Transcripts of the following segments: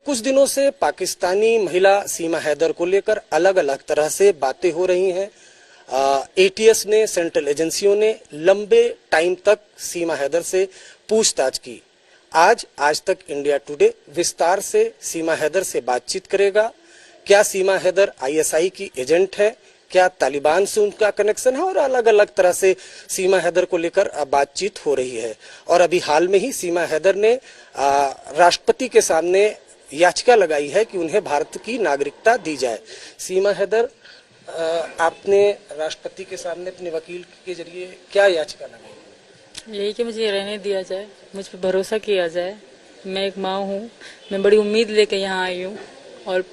कुछ दिनों से पाकिस्तानी महिला सीमा हैदर को लेकर अलग अलग तरह से बातें हो रही हैं। एटीएस ने, सेंट्रल एजेंसियों ने लंबे टाइम तक सीमा हैदर से पूछताछ की। आज तक इंडिया टुडे विस्तार से सीमा हैदर से बातचीत करेगा। क्या सीमा हैदर आईएसआई की एजेंट है, क्या तालिबान से उनका कनेक्शन है, और अलग अलग तरह से सीमा हैदर को लेकर बातचीत हो रही है। और अभी हाल में ही सीमा हैदर ने राष्ट्रपति के सामने याचिका लगाई है कि उन्हें भारत की नागरिकता दी जाए। सीमा हैदर, आपने राष्ट्रपति के सामने अपने वकील के जरिए क्या याचिका लगाई? यही कि मुझे रहने दिया जाए, मुझ पर भरोसा किया जाए। मैं एक माँ हूँ, मैं बड़ी उम्मीद लेके यहाँ आई हूँ, और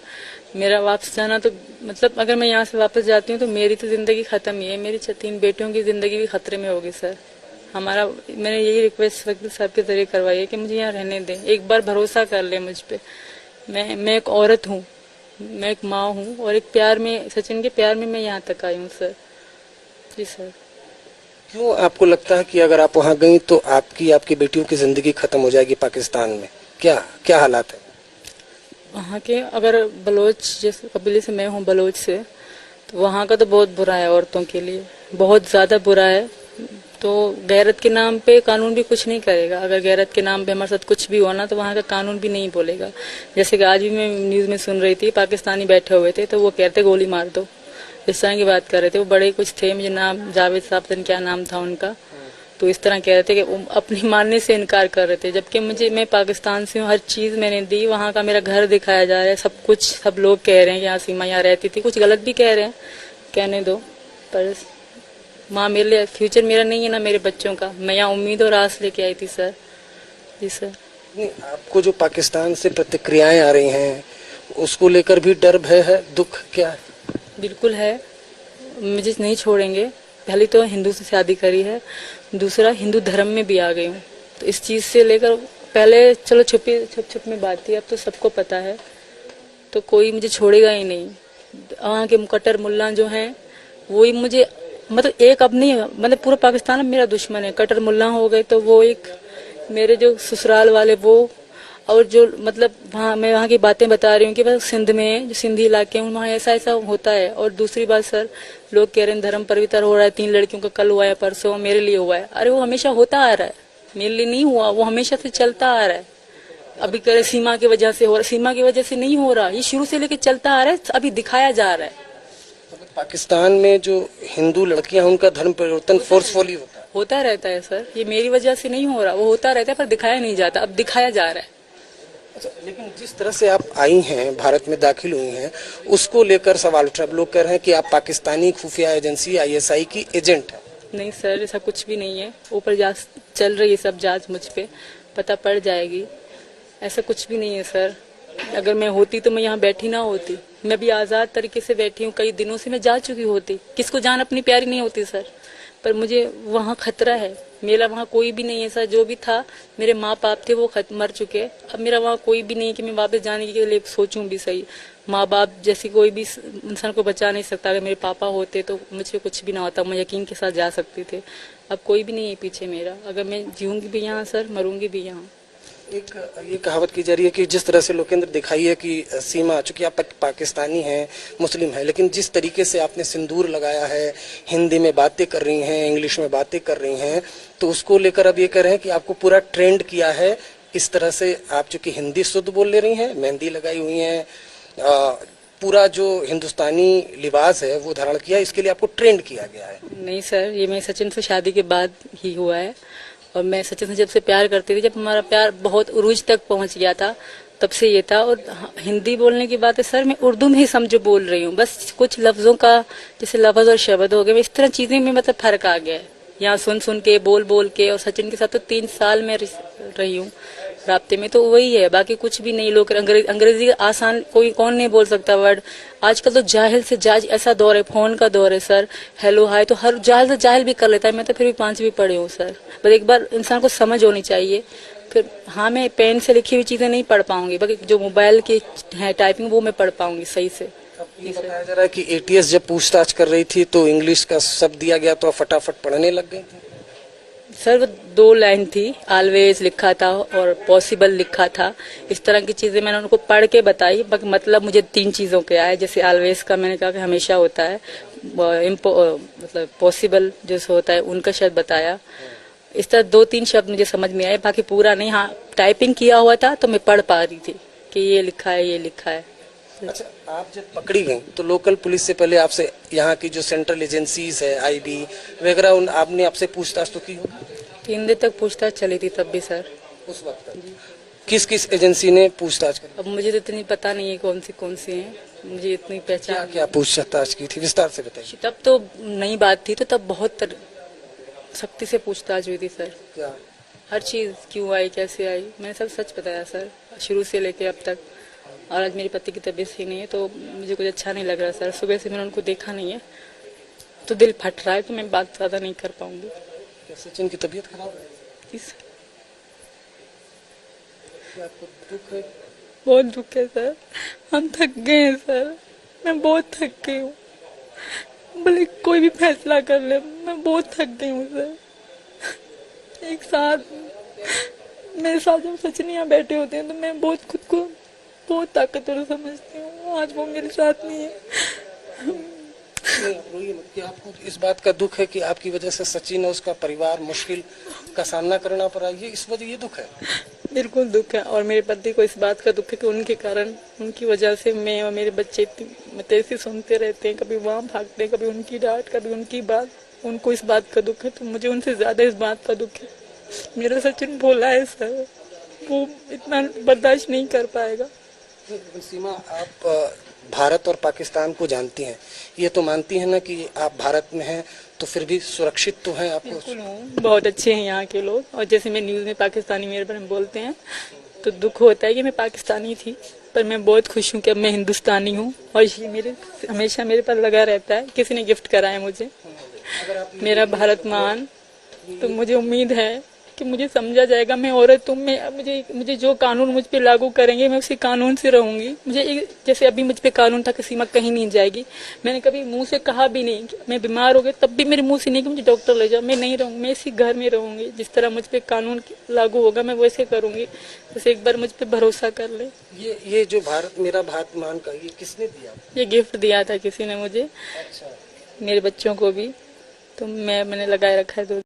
मेरा वापस जाना तो मतलब अगर मैं यहाँ से वापस जाती हूँ तो मेरी तो जिंदगी खत्म ही है। मेरी 3 बेटियों की जिंदगी भी खतरे में होगी सर। मैंने यही रिक्वेस्ट वकील साहब के जरिए करवाई है कि मुझे यहाँ रहने दें, एक बार भरोसा कर ले मुझ पे। मैं एक औरत हूँ, मैं एक माँ हूँ, और एक प्यार में, सचिन के प्यार में मैं यहाँ तक आई हूँ सर। जी सर। क्यों आपको लगता है कि अगर आप वहाँ गई तो आपकी बेटियों की जिंदगी खत्म हो जाएगी पाकिस्तान में? क्या हालात है वहाँ के? अगर बलोच जैसे कबीले से मैं हूँ, बलोच से, तो वहाँ का तो बहुत बुरा है, औरतों के लिए बहुत ज्यादा बुरा है। तो गैरत के नाम पे कानून भी कुछ नहीं करेगा। अगर गैरत के नाम पे हमारे साथ कुछ भी होना तो वहाँ का कानून भी नहीं बोलेगा। जैसे कि आज भी मैं न्यूज में सुन रही थी, पाकिस्तानी बैठे हुए थे तो वो कहते गोली मार दो, इस तरह की बात कर रहे थे। वो बड़े कुछ थे, मुझे नाम जावेद साहब क्या नाम था उनका, तो इस तरह कह रहे थे कि वो अपनी मानने से इनकार कर रहे थे। जबकि मैं पाकिस्तान से हूँ, हर चीज मैंने दी, वहाँ का मेरा घर दिखाया जा रहा है, सब कुछ। सब लोग कह रहे हैं कि यहाँ सीमा यहाँ रहती थी, कुछ गलत भी कह रहे हैं, कहने दो। पर माँ मेरे लिए फ्यूचर मेरा नहीं है ना मेरे बच्चों का। मैं यहाँ उम्मीद और आस लेके आई थी सर। जी सर। नहीं, आपको जो पाकिस्तान से प्रतिक्रियाएं आ रही हैं उसको लेकर भी डर, भय है, दुख क्या है? बिल्कुल है, मुझे नहीं छोड़ेंगे। पहले तो हिंदू से शादी करी है, दूसरा हिंदू धर्म में भी आ गई हूँ, तो इस चीज से लेकर पहले चलो छुप में बात थी, अब तो सबको पता है, तो कोई मुझे छोड़ेगा ही नहीं। वहाँ के मुकट्टर मुल्ला जो हैं वही मुझे, मतलब एक अब नहीं, मतलब पूरा पाकिस्तान अब मेरा दुश्मन है। कट्टर मुल्ला हो गए तो वो एक, मेरे जो ससुराल वाले वो, और जो मतलब मैं वहाँ की बातें बता रही हूँ कि बस सिंध में जो सिंधी इलाके हैं वहाँ ऐसा होता है। और दूसरी बात सर, लोग कह रहे हैं धर्म पवित्र हो रहा है, 3 लड़कियों का कल हुआ है, परसों मेरे लिए हुआ है। अरे वो हमेशा होता आ रहा है, मेरे लिए नहीं हुआ, वो हमेशा से चलता आ रहा है। अभी कह रहे सीमा की वजह से हो रहा है, सीमा की वजह से नहीं हो रहा, ये शुरू से लेकर चलता आ रहा है, अभी दिखाया जा रहा है। पाकिस्तान में जो हिंदू लड़कियां, उनका धर्म परिवर्तन फोर्सफुली होता रहता है सर। ये मेरी वजह से नहीं हो रहा, वो होता रहता है पर दिखाया नहीं जाता, अब दिखाया जा रहा है। अच्छा, लेकिन जिस तरह से आप आई हैं, भारत में दाखिल हुई हैं, उसको लेकर सवाल उठ रहा है। लोग कह रहे हैं कि आप पाकिस्तानी खुफिया एजेंसी आईएसआई की एजेंट है। नहीं सर, ऐसा कुछ भी नहीं है। ऊपर चल रही है सब जांच, मुझ पे पता पड़ जाएगी। ऐसा कुछ भी नहीं है सर। अगर मैं होती तो मैं यहाँ बैठी ना होती। मैं भी आजाद तरीके से बैठी हूँ, कई दिनों से मैं जा चुकी होती। किसको जान अपनी प्यारी नहीं होती सर, पर मुझे वहाँ खतरा है। मेरा वहाँ कोई भी नहीं है सर। जो भी था, मेरे माँ बाप थे वो मर चुके। अब मेरा वहाँ कोई भी नहीं कि मैं वापस जाने के लिए सोचूं भी। सही, माँ बाप जैसी कोई भी इंसान को बचा नहीं सकता। अगर मेरे पापा होते तो मुझे कुछ भी ना होता, मैं यकीन के साथ जा सकती थे। अब कोई भी नहीं है पीछे मेरा। अगर मैं जीऊंगी भी यहाँ सर, मरूंगी भी यहाँ। एक ये कहावत की जा रही है कि जिस तरह से लोकेंद्र दिखाई है कि सीमा, चूंकि आप पाकिस्तानी हैं, मुस्लिम हैं, लेकिन जिस तरीके से आपने सिंदूर लगाया है, हिंदी में बातें कर रही हैं, इंग्लिश में बातें कर रही हैं, तो उसको लेकर अब ये कह रहे हैं कि आपको पूरा ट्रेंड किया है। इस तरह से आप चूंकि हिंदी शुद्ध बोल ले रही हैं, मेहंदी लगाई हुई हैं, पूरा जो हिंदुस्तानी लिबास है वो धारण किया, इसके लिए आपको ट्रेंड किया गया है। नहीं सर, ये मैं सचिन से शादी के बाद ही हुआ है। और मैं सचिन से जब से प्यार करती थी, जब हमारा प्यार बहुत उरूज तक पहुंच गया था, तब से ये था। और हिंदी बोलने की बात है सर, मैं उर्दू में ही समझो बोल रही हूँ। बस कुछ लफ्जों का, जैसे लफ्ज और शब्द हो गए, इस तरह चीजें में मतलब फर्क आ गया है। यहाँ सुन के, बोल के। और सचिन के साथ तो 3 साल में रही हूँ राब्ते में, तो वही है, बाकी कुछ भी नहीं। लोग अंग्रेजी आसान, कोई कौन नहीं बोल सकता वर्ड। आजकल तो जाहिल से जाज ऐसा दौर है, फोन का दौर है सर। हेलो हाय तो हर जाहिल से जाहिल भी कर लेता है। मैं तो फिर भी 5वीं पढ़ी हूँ सर। बस एक बार इंसान को समझ होनी चाहिए। फिर हाँ, मैं पेन से लिखी हुई चीजें नहीं पढ़ पाऊंगी, बाकी जो मोबाइल की है टाइपिंग, वो मैं पढ़ पाऊंगी सही से। ये बताया जा रहा है कि एटीएस जब पूछताछ कर रही थी तो इंग्लिश का शब्द दिया गया तो आप फटाफट पढ़ने लग गई थी। सर वो 2 लाइन थी, ऑलवेज लिखा था और पॉसिबल लिखा था। इस तरह की चीजें मैंने उनको पढ़ के बताई। बाकी मतलब मुझे 3 चीजों के आए। जैसे ऑलवेज का मैंने कहा कि हमेशा होता है, मतलब पॉसिबल जो होता है उनका शायद बताया। इस तरह 2-3 शब्द मुझे समझ में आए, बाकी पूरा नहीं। हाँ, टाइपिंग किया हुआ था तो मैं पढ़ पा रही थी कि ये लिखा है, ये लिखा है। अच्छा, आप जब पकड़ी गई तो लोकल पुलिस से पहले आपसे यहाँ की जो सेंट्रल एजेंसीज है, आईबी वगैरह, उन आपने आपसे पूछताछ तो की होगी? 3 दिन तक पूछताछ चली थी तब भी सर। उस वक्त किस किस एजेंसी ने पूछताछ की? अब मुझे तो इतनी पता नहीं है कौन सी है, मुझे इतनी क्या पहचान। क्या पूछताछ की थी, विस्तार से बताइए। तब तो नई बात थी, तो तब बहुत सख्ती से पूछताछ हुई थी सर। क्या? हर चीज क्यों आई, कैसे आई, मैंने सब सच बताया सर, शुरू से लेके अब तक। और आज मेरे पति की तबीयत सही नहीं है तो मुझे कुछ अच्छा नहीं लग रहा सर। सुबह से मैंने उनको देखा नहीं है तो दिल फट रहा है, तो मैं बात ज्यादा नहीं कर पाऊंगी। क्या सचिन की तबीयत खराब है? जी सर, क्या आपको दुख है? बहुत दुख है सर, हम थक गए हैं सर, मैं बहुत थक गई हूँ। भले कोई भी फैसला कर ले, मैं बहुत थक गई हूँ सर। एक साथ मेरे साथ जब सचिन यहाँ बैठे होते हैं तो मैं बहुत खुद को बहुत ताकतवर समझती हूँ। आज वो मेरे साथ नहीं है। नहीं, आप रोइए मत। कि आपको इस बात का दुख है कि आपकी वजह से सचिन और उसका परिवार मुश्किल का सामना करना पड़ा, ये इस वजह ये दुख है? बिल्कुल दुख है। और मेरे पति को इस बात का दुख है कि उनके कारण, उनकी वजह से मैं और मेरे बच्चे तेजी सुनते रहते हैं। कभी वहाँ भागते हैं, कभी उनकी डांट, कभी उनकी बात। उनको इस बात का दुख है तो मुझे उनसे ज्यादा इस बात का दुख है। मेरा सचिन भोला है सर, वो इतना बर्दाश्त नहीं कर पाएगा। सीमा, आप भारत और पाकिस्तान को जानती हैं, ये तो मानती हैं ना कि आप भारत में हैं तो फिर भी सुरक्षित तो हैं आपको? बिल्कुल हूँ, बहुत अच्छे हैं यहाँ के लोग। और जैसे मैं न्यूज़ में पाकिस्तानी मेरे बारे में बोलते हैं तो दुख होता है कि मैं पाकिस्तानी थी, पर मैं बहुत खुश हूँ कि अब मैं हिंदुस्तानी हूँ। और ये मेरे हमेशा मेरे पास लगा रहता है। किसी ने गिफ्ट करा है मुझे मेरा भारत मान, तो मुझे उम्मीद है कि मुझे समझा जाएगा। मैं औरत हूँ, मैं मुझे जो कानून मुझ पे लागू करेंगे मैं उसी कानून से रहूंगी। मुझे जैसे अभी मुझ पे कानून था कि सीमा कहीं नहीं जाएगी, मैंने कभी मुंह से कहा भी नहीं कि मैं बीमार हो गई, तब भी मेरे मुंह से नहीं कि मुझे डॉक्टर ले जाओ। मैं नहीं रहूंगी, मैं इसी घर में रहूंगी। जिस तरह मुझ पे कानून लागू होगा मैं वैसे करूंगी। बस एक बार मुझ पे भरोसा कर ले। ये जो भारत मेरा भारत मान का ये किसने दिया? ये गिफ्ट दिया था किसी ने मुझे, अच्छा। मेरे बच्चों को भी, तो मैंने लगाए रखा है।